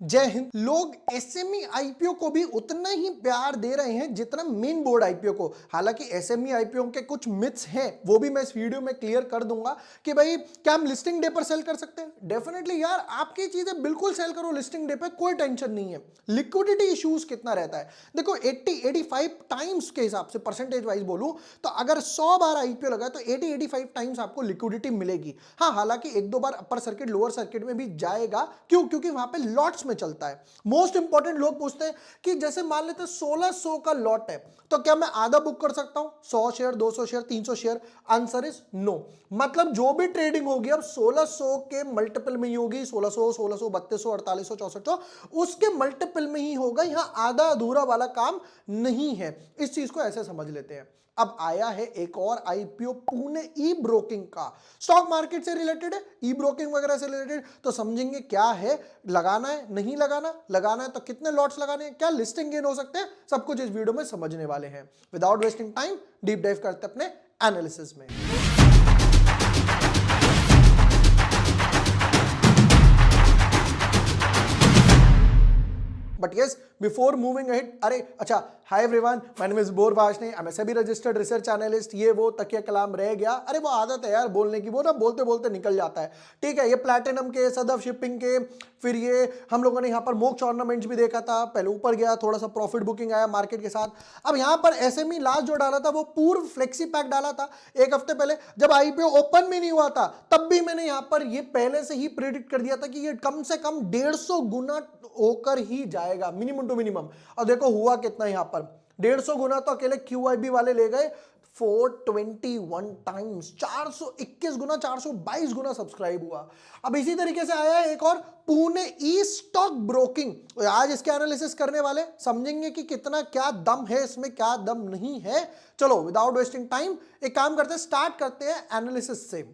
जय हिंद। लोग SME IPO को भी उतना ही प्यार दे रहे हैं जितना मेन बोर्ड आईपीओ को। हालांकि एसएमई आईपीओ के कुछ मिथ्स हैं, वो भी मैं इस वीडियो में क्लियर कर दूंगा कि भाई क्या हम लिस्टिंग डे पर सेल कर सकते हैं। डेफिनेटली यार, आपकी चीजें बिल्कुल सेल करो लिस्टिंग डे पे, कोई टेंशन नहीं है। लिक्विडिटी इश्यूज कितना रहता है देखो, 80-85 टाइम्स के हिसाब से परसेंटेज वाइज बोलूं तो अगर 100 बार आईपीओ लगा तो 80-85 टाइम्स आपको लिक्विडिटी मिलेगी। हाँ, हालांकि एक दो बार अपर सर्किट लोअर सर्किट में भी जाएगा। क्यों? क्योंकि वहां पे लॉट्स में चलता है। मोस्ट इंपॉर्टेंट, लोग पूछते हैं कि जैसे मान लेते 1600 का लॉट है तो क्या मैं आधा बुक कर सकता हूं, 100 share, 200 share, 300 share? Answer is no. मतलब जो भी ट्रेडिंग होगी अब 1600 के मल्टीपल में ही होगी। 1600, 1600, 3200, 4800, 6400, उसके मल्टीपल में ही होगा। यहां आधा अधूरा वाला काम नहीं है। इस चीज को ऐसे समझ लेते हैं। अब आया है एक और आईपीओ पुणे ई ब्रोकिंग का। स्टॉक मार्केट से रिलेटेड है, ई ब्रोकिंग वगैरह से रिलेटेड, तो समझेंगे क्या है, लगाना है नहीं लगाना, लगाना है तो कितने लॉट्स लगाने हैं, क्या लिस्टिंग गेन हो सकते हैं, सब कुछ इस वीडियो में समझने वाले हैं। Without wasting time deep dive करते हैं अपने एनालिसिस में। But yes, before moving ahead, अरे अच्छा, hi everyone, my name is बोर वाशनी, I am SEBI registered research analyst. ये वो तकिया कलाम रह गया, अरे वो आदत है यार बोलने की, वो ना बोलते बोलते निकल जाता है। ठीक है, ये प्लैटिनम के, सदफ शिपिंग के, फिर ये हम लोगों ने यहाँ पर मोक्ष ऑर्नामेंट्स भी देखा था। पहले ऊपर गया, थोड़ा सा प्रॉफिट बुकिंग आया मार्केट के साथ। अब यहाँ पर एसएमई लास्ट जो डाला था वो पूर्व फ्लेक्सी पैक डाला था एक हफ्ते पहले, जब आईपीओ ओपन भी नहीं हुआ था तब भी मैंने यहाँ पर ये पहले से ही प्रिडिक्ट कर दिया था कि ये कम से कम 150 गुना होकर ही जाएगा, मिनिमम टू मिनिमम। और देखो हुआ कितना यहां पर, 150 गुना तो अकेले क्यूआईबी वाले ले गए, 421 टाइम्स, 421 गुना, 422 गुना सब्सक्राइब हुआ। अब इसी तरीके से आया है एक और पुणे ई स्टॉक ब्रोकिंग। आज इसके एनालिसिस करने वाले, समझेंगे कि कितना क्या दम है इसमें, क्या दम नहीं है। चलो विदाउट वेस्टिंग टाइम एक काम करते हैं, स्टार्ट करते हैं एनालिसिस से।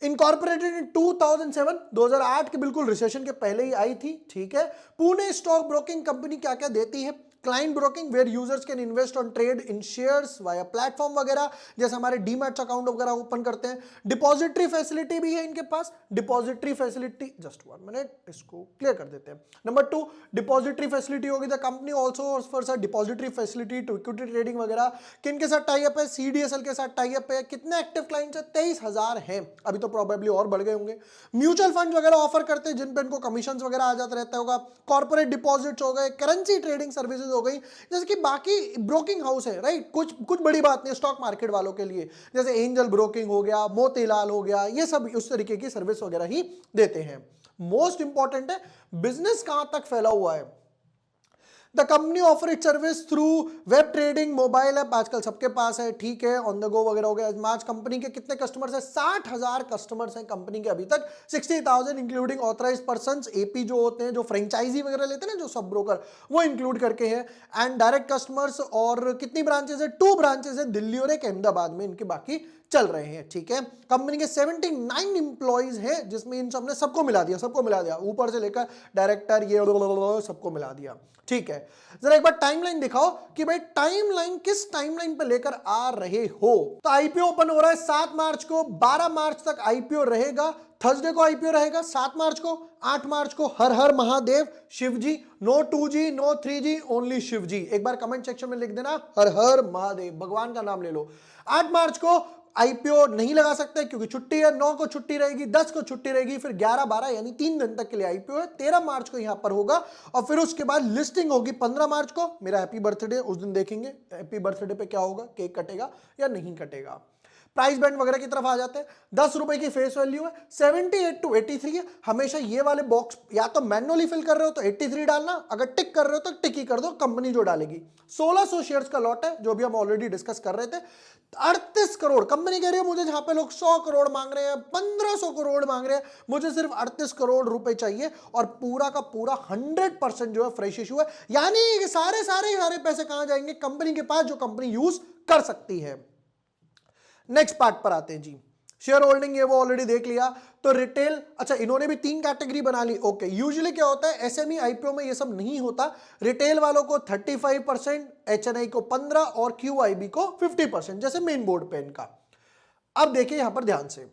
इनकॉर्पोरेटेड इन 2007, 2008 के बिल्कुल रिसेशन के पहले ही आई थी। ठीक है, पुणे स्टॉक ब्रोकिंग कंपनी क्या क्या देती है? Client broking, where users can invest on trade in shares via platform वगैरह, जैसे हमारे डीमैट अकाउंट वगैरह ओपन करते हैं। डिपॉजिटरी फैसिलिटी भी है इनके पास, डिपॉजिटरी फैसिलिटी, जस्ट 1 मिनट, इसको क्लियर कर देते हैं। नंबर 2, डिपॉजिटरी फैसिलिटी होगी, the company also offers a depository facility to equity trading वगैरह। किन के साथ टाई अप है? सीडीएसएल के साथ टाई अप है। कितने एक्टिव क्लाइंट्स है? 23,000 हैं, अभी तो प्रोबेबली और बढ़ गए होंगे। म्यूचुअल फंड वगैरह ऑफर करते हैं जिन पे इनको कमीशन वगैरह आ जाता रहता होगा। कॉर्पोरेट डिपॉजिट्स हो गए, करेंसी ट्रेडिंग सर्विसेज हो गई, जैसे कि बाकी ब्रोकिंग हाउस है, राइट। कुछ कुछ बड़ी बात नहीं स्टॉक मार्केट वालों के लिए, जैसे एंजल ब्रोकिंग हो गया, मोतीलाल हो गया, ये सब उस तरीके की सर्विस वगैरह ही देते हैं। मोस्ट इंपॉर्टेंट है, बिजनेस कहां तक फैला हुआ है। The company offer it service through web trading, mobile app आजकल सबके पास है। ठीक है, ऑन द गो वगैरह हो गया। आज कंपनी के कितने कस्टमर्स हैं? 60,000 कस्टमर्स हैं कंपनी के अभी तक, 60,000 इंक्लूडिंग ऑथराइज्ड पर्संस, एपी जो होते हैं, जो फ्रेंचाइजी वगैरह लेते हैं ना, जो सब ब्रोकर, वो इंक्लूड करके है। एंड डायरेक्ट कस्टमर्स, और कितनी ब्रांचेस है? 2 ब्रांचेस है, दिल्ली और एक अहमदाबाद में, इनके बाकी चल रहे हैं। ठीक है, कंपनी के 79 इंप्लॉइज हैं, जिसमें इन सबने सबको मिला दिया, सबको मिला दिया, ऊपर से लेकर डायरेक्टर, ये सबको मिला दिया। ठीक है, जरा एक बार टाइमलाइन दिखाओ कि भाई टाइमलाइन किस टाइमलाइन पे लेकर आ रहे हो। तो आईपीओ ओपन हो रहा है 7 मार्च को, 12 मार्च तक आईपीओ रहेगा। थर्सडे को आईपीओ रहेगा 7 मार्च को। 8 मार्च को हर हर Mahadev Shiv ji, no 2G no 3G, only Shiv ji. एक बार कमेंट सेक्शन में लिख देना हर हर महादेव, भगवान का नाम ले लो। 8 मार्च को आईपीओ नहीं लगा सकते क्योंकि छुट्टी है। 9 को छुट्टी रहेगी, 10 को छुट्टी रहेगी, फिर 11, 12 यानी 3 दिन तक के लिए आईपीओ है। 13 मार्च को यहां पर होगा और फिर उसके बाद लिस्टिंग होगी 15 मार्च को। मेरा हैप्पी बर्थडे, उस दिन देखेंगे हैप्पी बर्थडे पे क्या होगा, केक कटेगा या नहीं कटेगा। प्राइस बैंड वगैरह की तरफ आ जाते हैं। 10 रुपए की फेस वैल्यू है, 78 टू 83 है। हमेशा ये वाले बॉक्स या तो मैनुअली फिल कर रहे हो तो 83 डालना, अगर टिक कर रहे हो तो टिक ही कर दो, कंपनी जो डालेगी। 1600 शेयर्स का लॉट है, जो भी हम ऑलरेडी डिस्कस कर रहे थे। 38 करोड़ कंपनी कह रही है मुझे, जहां पे लोग 100 करोड़ मांग रहे हैं, 1500 करोड़ मांग रहे हैं, मुझे सिर्फ 38 करोड़ रुपए चाहिए। और पूरा का पूरा 100% जो है फ्रेश इशू है, यानी सारे पैसे कहां जाएंगे? कंपनी के पास, जो कंपनी यूज कर सकती है। नेक्स्ट पार्ट पर आते हैं जी, शेयर होल्डिंग, ये वो ऑलरेडी देख लिया। तो रिटेल, अच्छा इन्होंने भी 3 कैटेगरी बना ली। ओके, यूजुअली क्या होता है एसएमई आईपीओ में ये सब नहीं होता। रिटेल वालों को 35%, एचएनआई को 15% और क्यूआईबी को 50%, जैसे मेन बोर्ड पे इनका। अब देखिए यहां पर ध्यान से,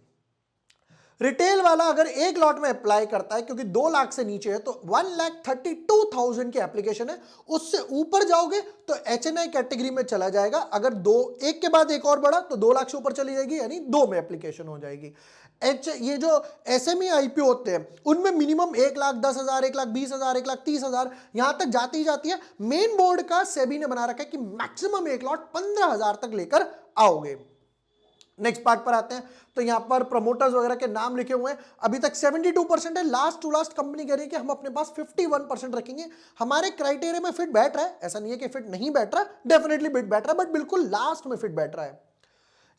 रिटेल वाला अगर एक लॉट में अप्लाई करता है, क्योंकि 2 लाख से नीचे है तो 1,32,000 की एप्लीकेशन है, उससे ऊपर जाओगे तो HNI कैटेगरी में चला जाएगा। अगर दो एक के बाद एक और बढ़ा तो 2 लाख से ऊपर चली जाएगी, यानी 2 में एप्लीकेशन हो जाएगी। ये जो SME IPO होते हैं उनमें मिनिमम 1,10,000, 1,20,000, 1,30,000 यहां तक जाती है। मेन बोर्ड का सेबी ने बना रखा है कि मैक्सिमम एक लॉट 15,000 तक लेकर आओगे। नेक्स्ट पार्ट पर आते हैं, तो यहां पर प्रमोटर्स वगैरह के नाम लिखे हुए हैं। अभी तक 72% है। लास्ट टू लास्ट कंपनी कह रही है कि हम अपने पास 51% रखेंगे। हमारे क्राइटेरिया में फिट बैठ रहा है, ऐसा नहीं है कि फिट नहीं बैठ रहा, डेफिनेटली फिट बैठ रहा है, बट बिल्कुल लास्ट में फिट बैठ रहा है।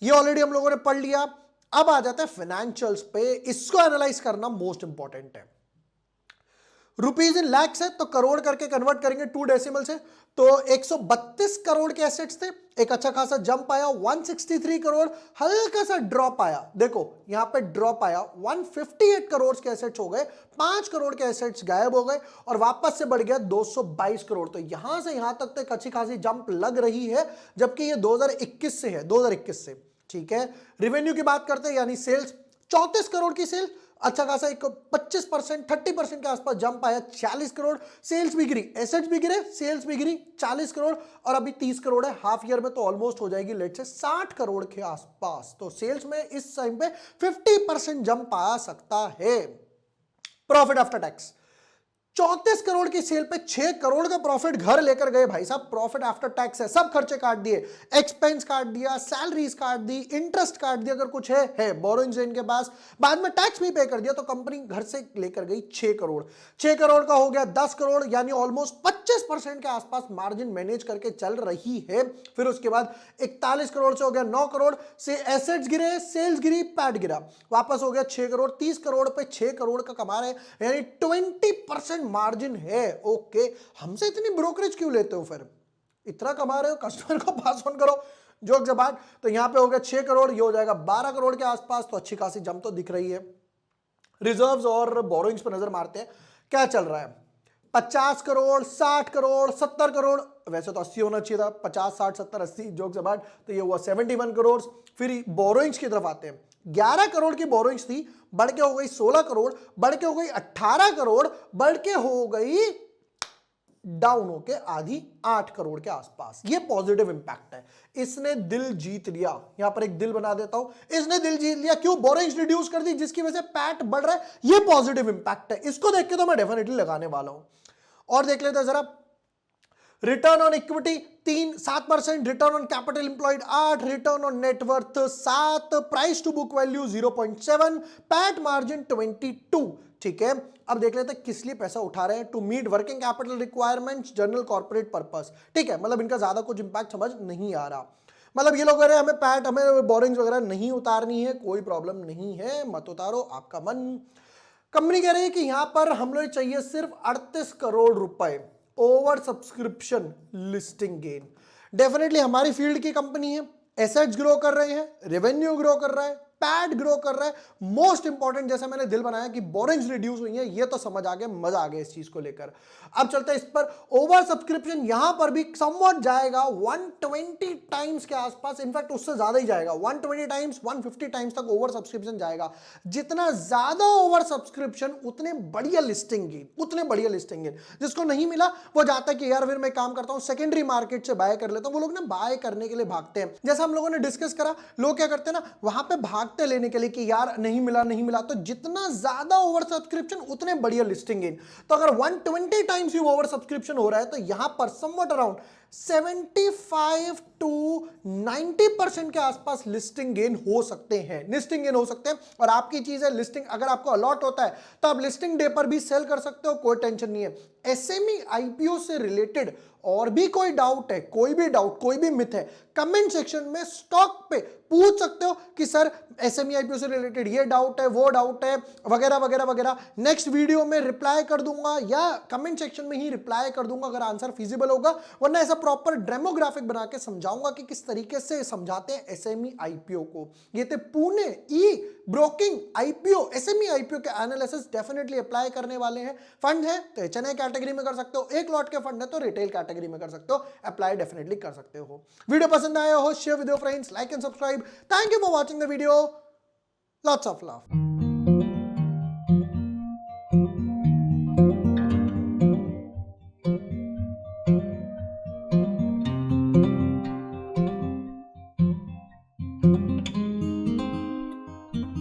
ये ऑलरेडी हम लोगों ने पढ़ लिया। अब आ जाता है फाइनेंशियल्स पे, इसको एनालाइज करना मोस्ट इंपॉर्टेंट है। रुपीज इन लैक्स है तो करोड़ करके कन्वर्ट करेंगे 2 डेसिमल से, तो 132 करोड़ के एसेट्स थे। एक अच्छा खासा जंप आया 163 करोड़, हल्का सा ड्रॉप आया, देखो यहां पे ड्रॉप आया 158 करोड़ के एसेट्स हो गए, 5 करोड़ के एसेट्स गायब हो गए और वापस से बढ़ गया 222 करोड़। तो यहां से यहां तक तो एक अच्छी खासी जंप लग रही है, जबकि ये 2021 से है, 2021 से। ठीक है, रेवेन्यू की बात करते हैं, यानी सेल्स 34 करोड़ की सेल, अच्छा खासा एक 25% 30% के आसपास जंप आया, 40 करोड़। सेल्स भी गिरी, एसेट्स भी गिरे, सेल्स भी गिरी, 40 करोड़ और अभी 30 करोड़ है। हाफ ईयर में तो ऑलमोस्ट हो जाएगी लेट से 60 करोड़ के आसपास। तो सेल्स में इस टाइम पे 50% जंप आ सकता है। प्रॉफिट आफ्टर टैक्स 34 करोड़ की सेल पे 6 करोड़ का प्रॉफिट घर लेकर गए भाई साहब। प्रॉफिट आफ्टर टैक्स है, सब खर्चे काट दिए, एक्सपेंस काट दिया, सैलरीज काट दी, इंटरेस्ट काट दिया, अगर कुछ है बोरोइंग्स इनके पास, बाद में टैक्स भी पे कर दिया, तो कंपनी घर से लेकर गई 6 करोड़। 6 करोड़ का हो गया 10 करोड़, यानी ऑलमोस्ट 25% के आसपास मार्जिन मैनेज करके चल रही है। फिर उसके बाद 41 करोड़ से हो गया 9 करोड़, से एसेट्स गिरे, सेल्स गिरी, पैट गिरा, वापस हो गया 6 करोड़। 30 करोड़ पे 6 करोड़ का कमा रहे, यानी 20% मार्जिन है। ओके, हमसे इतनी ब्रोकरेज क्यों लेते हो? फिर इतना कमा रहे हो, कस्टमर को पास ऑन करो, जोक जबान। तो यहां पे हो गया 6 करोड़, ये हो जाएगा 12 करोड़ के आसपास, तो अच्छी खासी जंप तो दिख रही है। रिजर्व्स और बोरोइंग्स पर नजर मारते हैं, क्या चल रहा है। 50 करोड़, 60 करोड़, 70 करोड़, वैसे तो 80 होना चाहिए था, 50, 60, 70, 80, जोक जबान, तो ये हुआ 71 करोड़। फिर बोरोइंग्स की तरफ आते हैं, 11 करोड़ की बोरोइंग्स थी, बढ़ के हो गई 16 करोड़, बढ़ के हो गई 18 करोड़, बढ़ के हो गई डाउन होके आधी 8 करोड़ के आसपास। ये पॉजिटिव इंपैक्ट है, इसने दिल जीत लिया। यहां पर एक दिल बना देता हूं, इसने दिल जीत लिया। क्यों? बोरोइंग्स रिड्यूस कर दी, जिसकी वजह से पैट बढ़ रहा है, ये पॉजिटिव इंपैक्ट है। इसको देख के तो मैं डेफिनेटली लगाने वाला हूं। और देख लेते हैं जरा, return on equity 7%, return on capital employed 8, return on net worth 7, price to book value 0.7, PAT margin 22। ठीक है, अब देख लेते हैं किस लिए पैसा उठा रहे हैं। To meet working capital requirements, general corporate purpose. ठीक है, मतलब इनका ज्यादा कुछ इंपैक्ट समझ नहीं आ रहा। मतलब ये लोग कह रहे हैं हमें पैट, हमें बोरिंग्स वगैरह नहीं उतारनी है, कोई प्रॉब्लम नहीं है, मत उतारो, आपका मन। कंपनी कह रही है कि यहां पर हम लोग चाहिए सिर्फ 38 करोड़ रुपए over subscription listing gain. Definitely हमारी फील्ड की कंपनी है, एसेट्स ग्रो कर रहे हैं, रेवेन्यू ग्रो कर रहा है, पैट ग्रो कर रहा है। मोस्ट इंपॉर्टेंट, जैसे मैंने दिल बनाया कि बोरिंग्स रिड्यूस हुई है, ये तो समझ आ गया, मजा आ गया इस चीज को लेकर। अब चलते हैं इस पर, ओवर सब्सक्रिप्शन यहां पर भी समवट जाएगा 120 टाइम्स के आसपास, इनफैक्ट उससे ज्यादा ही जाएगा, 120 टाइम्स 150 टाइम्स तक ओवर सब्सक्रिप्शन जाएगा। जितना ज्यादा ओवर सब्सक्रिप्शन उतने बढ़िया लिस्टिंग गेन, उतने बढ़िया लिस्टिंग गेन। जिसको नहीं मिला वो जाता है कि यार फिर मैं काम करता हूं सेकेंडरी मार्केट से बाय कर लेता हूं। वो लोग ना बाय करने के लिए भागते हैं, जैसा हम लोगों ने डिस्कस करा, लोग क्या करते हैं ना, वहां पे भागते लेने के लिए कि यार नहीं मिला नहीं मिला। तो जितना ज्यादा ओवर सब्सक्रिप्शन उतने बढ़िया लिस्टिंग गेन। तो अगर 120 टाइम्स ही ओवर सब्सक्रिप्शन हो रहा है, तो यहां पर समवट अराउंड 75 to 90% के आसपास लिस्टिंग गेन हो सकते हैं, लिस्टिंग गेन हो सकते हैं। और आपकी चीज है लिस्टिंग, अगर आपको अलॉट होता है तो आप लिस्टिंग डे पर भी सेल कर सकते हो, कोई टेंशन नहीं है। एसएमई आईपीओ से रिलेटेड और भी कोई डाउट है, कोई भी डाउट, कोई भी मिथ है, कमेंट सेक्शन में स्टॉक पे पूछ सकते हो कि सर एसएमई आईपीओ से रिलेटेड ये डाउट है, वो डाउट है, वगैरह वगैरह वगैरह। नेक्स्ट वीडियो में रिप्लाई कर दूंगा या कमेंट सेक्शन में ही रिप्लाई कर दूंगा अगर आंसर फिजिबल होगा, वरना ऐसा प्रॉपर डेमोग्राफिक बना के समझाऊंगा कि किस तरीके से समझाते हैं एसएमई आईपीओ को। ये थे पुणे ई ब्रोकिंग आईपीओ, एसएमई आईपीओ के एनालिसिस डेफिनेटली अप्लाई करने वाले हैं। फंड है तो एचएनआई कैटेगरी में कर सकते हो, एक लॉट के फंड है तो रिटेल कैटेगरी में कर सकते हो, अप्लाई डेफिनेटली कर सकते हो। वीडियो पसंद आया हो share with your friends, like and subscribe. Thank you for watching the video, lots of love.